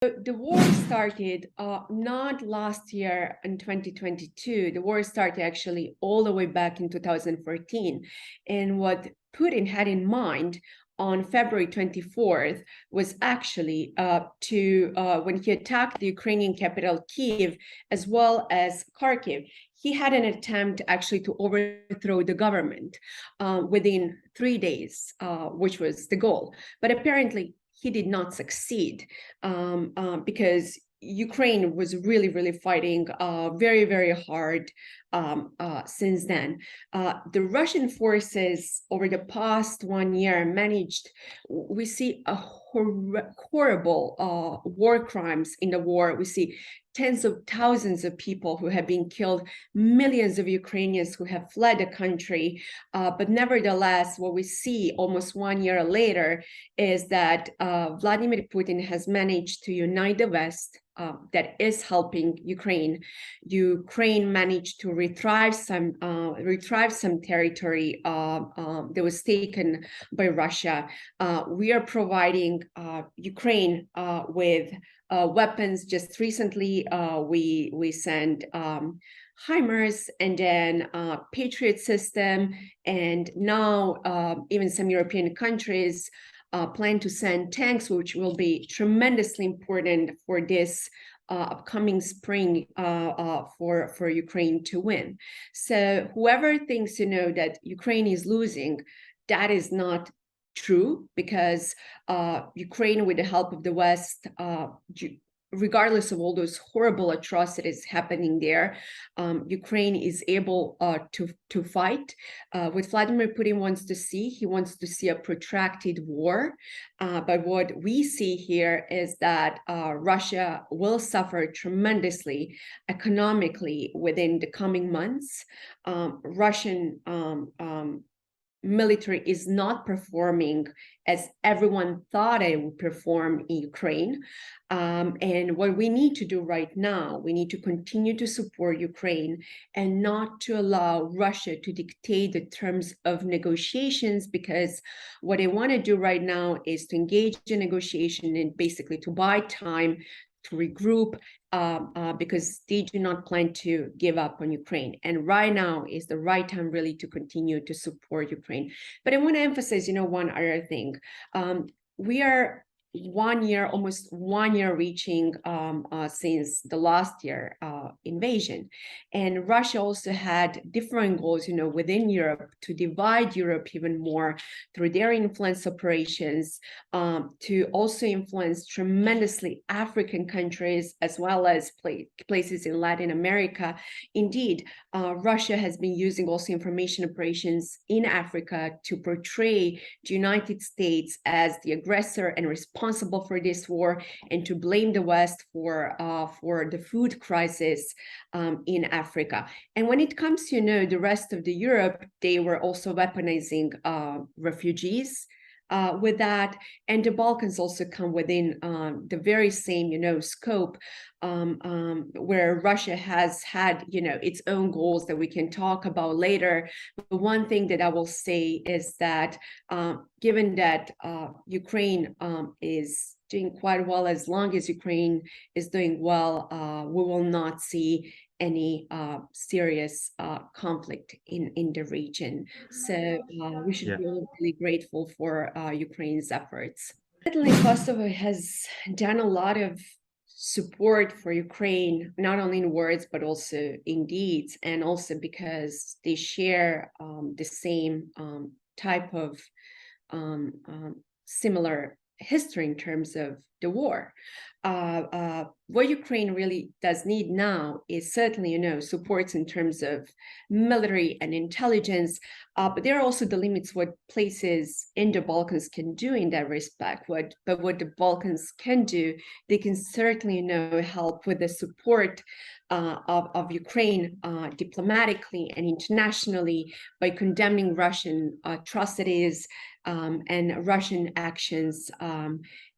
The war started not last year in 2022. The war started actually all the way back in 2014. And what Putin had in mind on February 24th was actually when he attacked the Ukrainian capital Kyiv as well as Kharkiv. He had an attempt actually to overthrow the government within 3 days, which was the goal. But apparently, he did not succeed because Ukraine was really fighting very, very hard since then. The Russian forces over the past 1 year managed, we see a horrible war crimes in the war. We see tens of thousands of people who have been killed, millions of Ukrainians who have fled the country. But nevertheless, what we see almost 1 year later is that Vladimir Putin has managed to unite the West. That is helping Ukraine. Ukraine managed to retrieve some territory that was taken by Russia. We are providing Ukraine with weapons. Just recently, we sent HIMARS and then Patriot system, and now even some European countries plan to send tanks, which will be tremendously important for this upcoming spring for Ukraine to win. So whoever thinks, that Ukraine is losing, that is not true, because Ukraine, with the help of the West, regardless of all those horrible atrocities happening there, Ukraine is able to fight. What Vladimir Putin wants to see, he wants to see a protracted war. But what we see here is that Russia will suffer tremendously economically within the coming months. Russian military is not performing as everyone thought it would perform in Ukraine. And what we need to do right now, we need to continue to support Ukraine and not to allow Russia to dictate the terms of negotiations, because what they want to do right now is to engage in negotiation and basically to buy time to regroup, because they do not plan to give up on Ukraine. And right now is the right time really to continue to support Ukraine. But I want to emphasize, one other thing. We are 1 year, almost 1 year reaching since the last year invasion. And Russia also had different goals, within Europe, to divide Europe even more through their influence operations, to also influence tremendously African countries, as well as places in Latin America. Indeed, Russia has been using also information operations in Africa to portray the United States as the aggressor and responsible for this war, and to blame the West for the food crisis in Africa. And when it comes to the rest of the Europe, they were also weaponizing refugees with that, and the Balkans also come within the very same scope, where Russia has had its own goals that we can talk about later. But one thing that I will say is that given that Ukraine is doing quite well, as long as Ukraine is doing well, we will not see any serious conflict in the region. So we should be really grateful for Ukraine's efforts. Certainly, Kosovo has done a lot of support for Ukraine, not only in words, but also in deeds, and also because they share the same type of similar history in terms of the war. What Ukraine really does need now is certainly, supports in terms of military and intelligence, but there are also the limits what places in the Balkans can do in that respect. But what the Balkans can do, they can certainly, help with the support of Ukraine diplomatically and internationally by condemning Russian atrocities, and Russian actions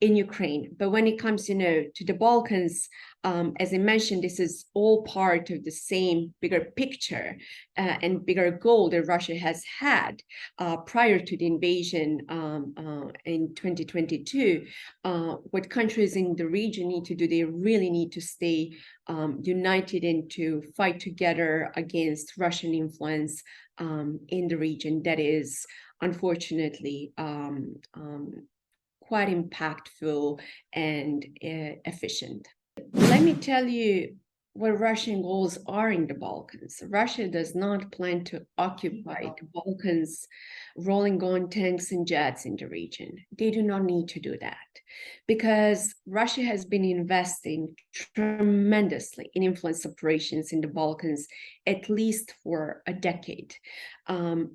in Ukraine. But when it comes, to the Balkans, as I mentioned, this is all part of the same bigger picture and bigger goal that Russia has had prior to the invasion in 2022. What countries in the region need to do, they really need to stay united and to fight together against Russian influence in the region that is unfortunately quite impactful and efficient. Let me tell you what Russian goals are in the Balkans. Russia does not plan to occupy the Balkans, rolling on tanks and jets in the region. They do not need to do that because Russia has been investing tremendously in influence operations in the Balkans, at least for a decade.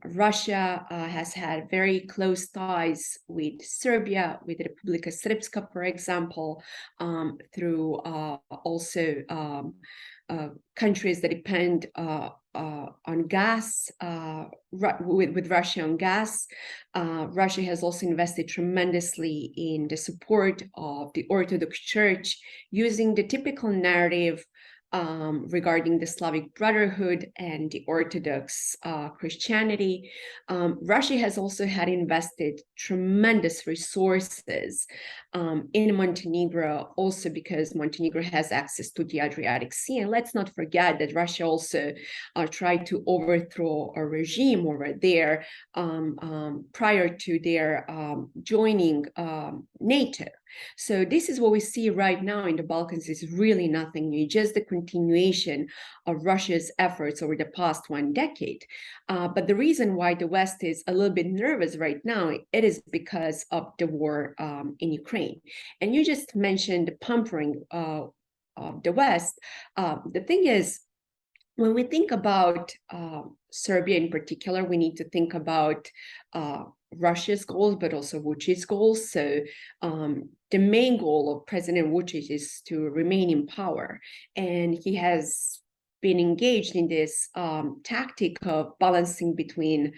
Russia has had very close ties with Serbia, with Republika Srpska, for example, through also countries that depend on gas, with Russia on gas. Russia has also invested tremendously in the support of the Orthodox Church, using the typical narrative regarding the Slavic Brotherhood and the Orthodox Christianity. Russia has also had invested tremendous resources in Montenegro, also because Montenegro has access to the Adriatic Sea. And let's not forget that Russia also tried to overthrow a regime over there prior to their joining NATO. So this is what we see right now in the Balkans is really nothing new, just the continuation of Russia's efforts over the past 1 decade. But the reason why the West is a little bit nervous right now, it is because of the war in Ukraine. And you just mentioned the pampering of the West. The thing is, when we think about Serbia in particular, we need to think about Russia's goals, but also Vucic's goals. So the main goal of President Vucic is to remain in power. And he has been engaged in this tactic of balancing between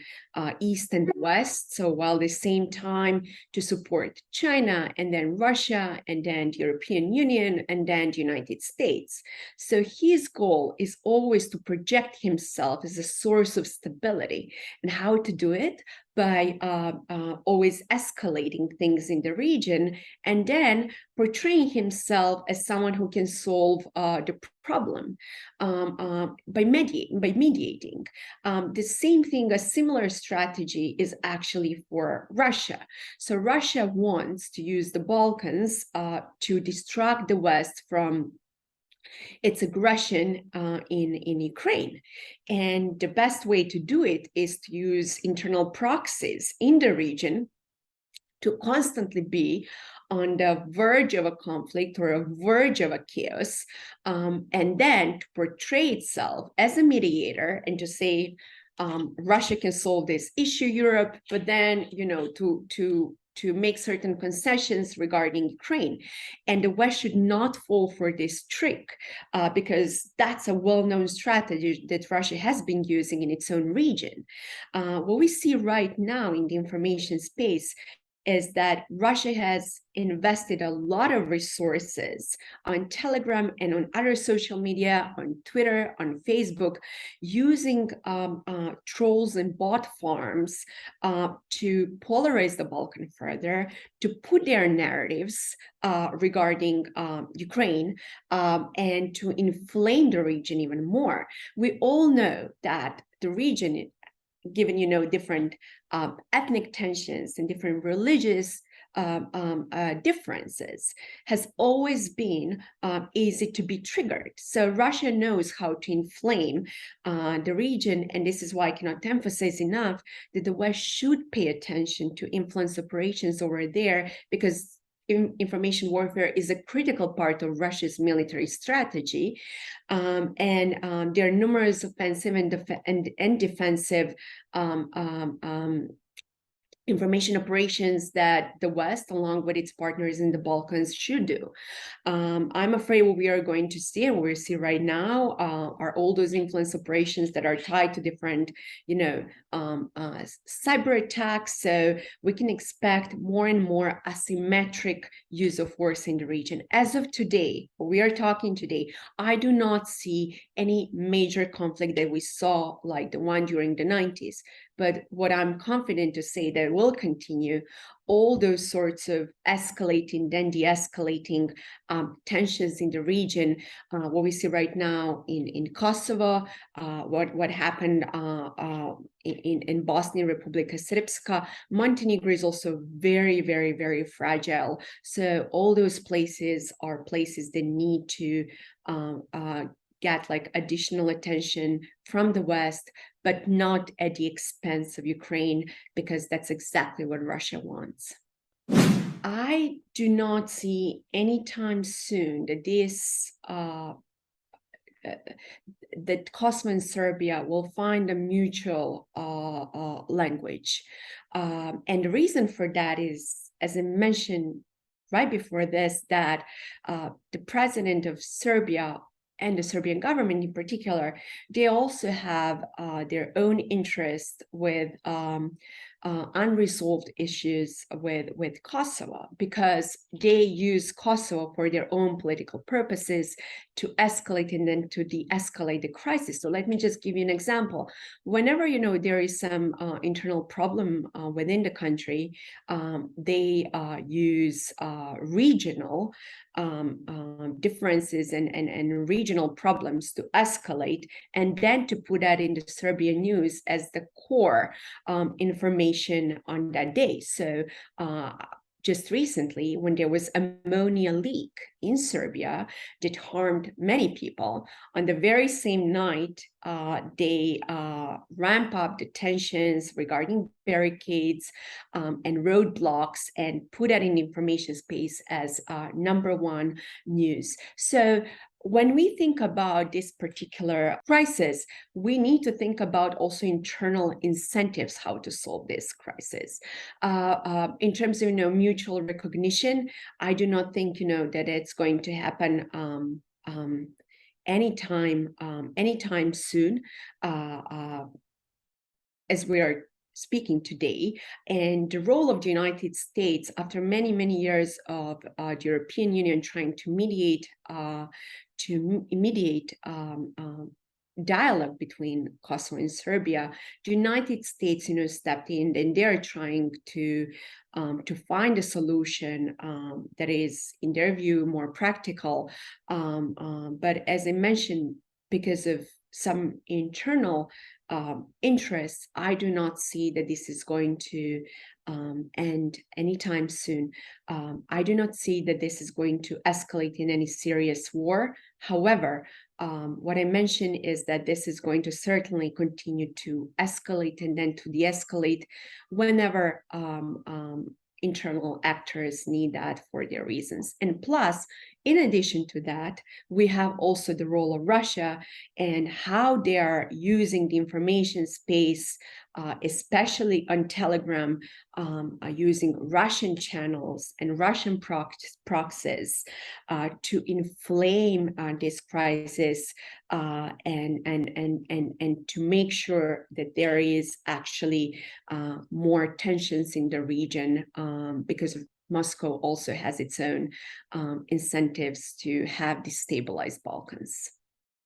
East and West. So while at the same time to support China and then Russia and then the European Union and then the United States. So his goal is always to project himself as a source of stability. And how to do it? By always escalating things in the region and then portraying himself as someone who can solve the problem by mediating. The same thing, a similar strategy is actually for Russia. So Russia wants to use the Balkans to distract the West from its aggression in Ukraine. And the best way to do it is to use internal proxies in the region to constantly be on the verge of a conflict or a verge of a chaos, and then to portray itself as a mediator and to say, Russia can solve this issue, Europe, but then, to make certain concessions regarding Ukraine. And the West should not fall for this trick because that's a well-known strategy that Russia has been using in its own region. What we see right now in the information space is that Russia has invested a lot of resources on Telegram and on other social media, on Twitter, on Facebook, using trolls and bot farms to polarize the Balkan further, to put their narratives regarding Ukraine and to inflame the region even more. We all know that the region, given different ethnic tensions and different religious differences, has always been easy to be triggered. So Russia knows how to inflame the region, and this is why I cannot emphasize enough that the West should pay attention to influence operations over there, because information warfare is a critical part of Russia's military strategy, and there are numerous offensive and defensive information operations that the West, along with its partners in the Balkans, should do. I'm afraid what we are going to see, and we see right now, are all those influence operations that are tied to different, cyber attacks. So we can expect more and more asymmetric use of force in the region. As of today, we are talking today, I do not see any major conflict that we saw like the one during the 90s. But what I'm confident to say that will continue, all those sorts of escalating, then de-escalating tensions in the region, what we see right now in Kosovo, what happened in Bosnia Republika Srpska. Montenegro is also very, very, very fragile. So all those places are places that need to get like additional attention from the West, but not at the expense of Ukraine, because that's exactly what Russia wants. I do not see anytime soon that that Kosovo and Serbia will find a mutual language. And the reason for that is, as I mentioned right before this, that the president of Serbia and the Serbian government in particular, they also have their own interest with unresolved issues with Kosovo, because they use Kosovo for their own political purposes to escalate and then to de-escalate the crisis. So let me just give you an example. Whenever there is some internal problem within the country, they use regional differences and regional problems to escalate, and then to put that in the Serbian news as the core information on that day. So just recently, when there was ammonia leak in Serbia that harmed many people, on the very same night, they ramp up the tensions regarding barricades and roadblocks and put that in information space as #1 news. So when we think about this particular crisis, we need to think about also internal incentives, how to solve this crisis. In terms of mutual recognition, I do not think that it's going to happen anytime soon, as we are speaking today. And the role of the United States, after many, many years of the European Union trying to mediate dialogue between Kosovo and Serbia, the United States, stepped in, and they're trying to find a solution that is, in their view, more practical. But as I mentioned, because of some internal interests, I do not see that this is going to end anytime soon. I do not see that this is going to escalate in any serious war. However, what I mentioned is that this is going to certainly continue to escalate and then to de-escalate whenever internal actors need that for their reasons. And plus, in addition to that, we have also the role of Russia and how they are using the information space, especially on Telegram, using Russian channels and Russian proxies to inflame this crisis and to make sure that there is actually more tensions in the region, because Moscow also has its own incentives to have destabilized Balkans.